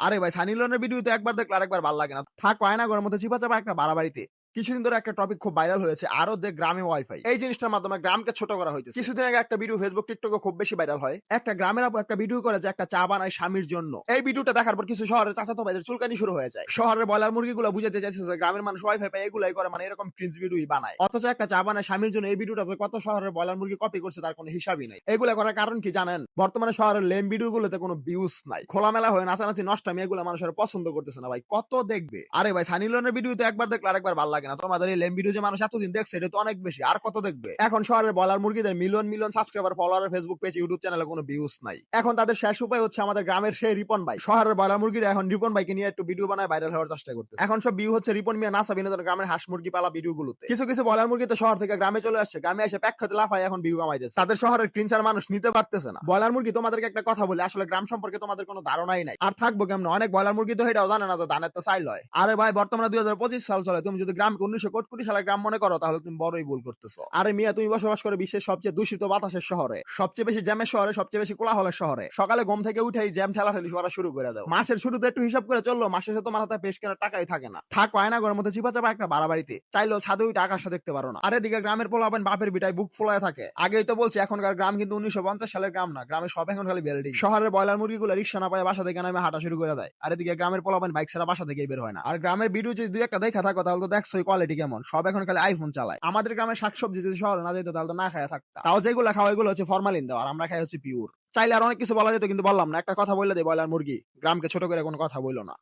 আরে ভাই সানি লিওনের ভিডিও তো একবার দেখলে আরেকবার ভালো লাগে না। থাক আয়নাঘরের মধ্যে চিপা চাপা একটা বাড়াবাড়িতে। কিছুদিন ধরে একটা টপিক খুব ভাইরাল হয়েছে, আরো দেখ গ্রামে ওয়াইফাই। এই জিনিসটার মাধ্যমে গ্রামকে ছোট করা হইতেছে। কিছুদিন আগে একটা ভিডিও ফেসবুক টিকটকে খুব বেশি ভাইরাল হয়। একটা গ্রামের আপু একটা ভিডিও করে যে একটা চা বানায় স্বামীর জন্য। এই ভিডিওটা দেখার পর কিছু শহরের চাচাতো ভাইদের চুলকানি শুরু হয়ে যায়। শহরের ব্রয়লার মুরগিগুলো বুঝাতে চাইছে যে গ্রামের মানুষ ওয়াইফাই পায় এগুলাই করে, মানে এরকম ক্রিঞ্জ ভিডিওই বানায়। অথচ একটা চা বানায় স্বামীর জন্য এই ভিডিওটা তো কত শহরের ব্রয়লার মুরগি কপি করছে তার কোনো হিসাবই নাই। এগুলা করার কারণ কি জানেন? বর্তমানে শহরের লেম ভিডিও গুলোতে কোনো ভিউজ নাই। খোলামেলা হয়ে নাচানাচি নষ্টামি এগুলো মানুষের পছন্দ করতেছে না ভাই, কত দেখবে? আরে ভাই সানি লিওনের ভিডিও তো একবার দেখলে আরেকবার ভালো লাগে না। তোমাদের এই লেম ভিডিও যে মানুষ এতদিন দেখছে এটা তো অনেক বেশি, আর কত দেখবে? এখন শহরের ব্রয়লার মুরগিদের million million subscriber follower Facebook page YouTube চ্যানেলে কোনো ভিউজ নাই। এখন তাদের শেষ উপায় হচ্ছে আমাদের গ্রামের সেই রিপন ভাই। শহরের ব্রয়লার মুরগিরা এখন রিপন ভাইকে নিয়ে একটু ভিডিও বানায় ভাইরাল হওয়ার চেষ্টা করতেছে। এখন সব ভিউ হচ্ছে রিপন মিয়া নাসা বিনোদন গ্রামের হাঁস মুরগি পালা ভিডিও গুলোতে। কিছু কিছু ব্রয়লার মুরগি তো শহর থেকে গ্রামে চলে আসছে, গ্রামে এসে প্যাক খেতে লাফায় এখন ভিউ কামাইতেছে। তাদের শহরের ক্রিঞ্চার মানুষ নিতে পারতেছে না। ব্রয়লার মুরগি তোমাদেরকে একটা কথা বলে, আসলে গ্রাম সম্পর্কে তোমাদের কোনো ধারণাই নাই। আর থাকবো কেমন? অনেক ব্রয়লার মুরগি তো এটাও জানে না যে ধানের তো চাইল হয়। আরে ভাই বর্তমানে 2025 সাল চলে, তুমি যদি গ্রামকে 1900 কোটি সালের গ্রাম মনে করো তাহলে তুমি বড়ই ভুল করতেছো। আরে মিয়া তুমি বসবাস করে বিশ্বের সবচেয়ে দূষিত বাতাসের শহরে, সবচেয়ে বেশি জ্যামের শহরে, সবচেয়ে বেশি কোলাহলের শহরে। সকালে ঘুম থেকে উঠেই জ্যাম ঠেলাঠেলি করা শুরু করে দাও। মাসের শুরুতে একটু হিসাব করে চললো, মাসের শেষে তোমার হাতে পেশ কেনার টাকাই থাকে না। থাক আয়নাঘরের মধ্যে চিপা চাপা একটা বাড়াবাড়িতে। চাইলেও ছাদে উঠে আকাশে দেখতে পারো না। আর এদিকে গ্রামের পোলাপান বাপের বিটায় বুক ফোলায় থাকে। আগেই তো বলছি এখনকার গ্রাম কিন্তু 1950 সালের গ্রাম না, গ্রামে সব এখন খালি বিল্ডিং। শহরের ব্রয়লার মুরগিগুলো রিক্সা না পায় বাসা থেকে নামে হাঁটা শুরু করে দেয়। আর এদিকে গ্রামের পোলাপান বাইক ছাড়া বাসা থেকেই বের হয় না। আর গ্রামের ভিডিও যদি দুই একটা দেখা থাকো তাহলে তো দেখছো কোয়ালিটি কেমন। সব এখন খালি আইফোন চালায়। আমাদের গ্রামের শাকসবজি যদি শহরে না যেত তাহলে তো না খায় থাকতা। তাও যেগুলো খাওয়া এগুলো হচ্ছে ফরমালিন দেওয়া, আর আমরা খাই হচ্ছে পিওর। চাইলে আর অনেক কিছু বলা যেত কিন্তু বললাম না। একটা কথা বললে দেয় ব্রয়লার মুরগি গ্রামকে ছোট করে কোনো কথা বললো না।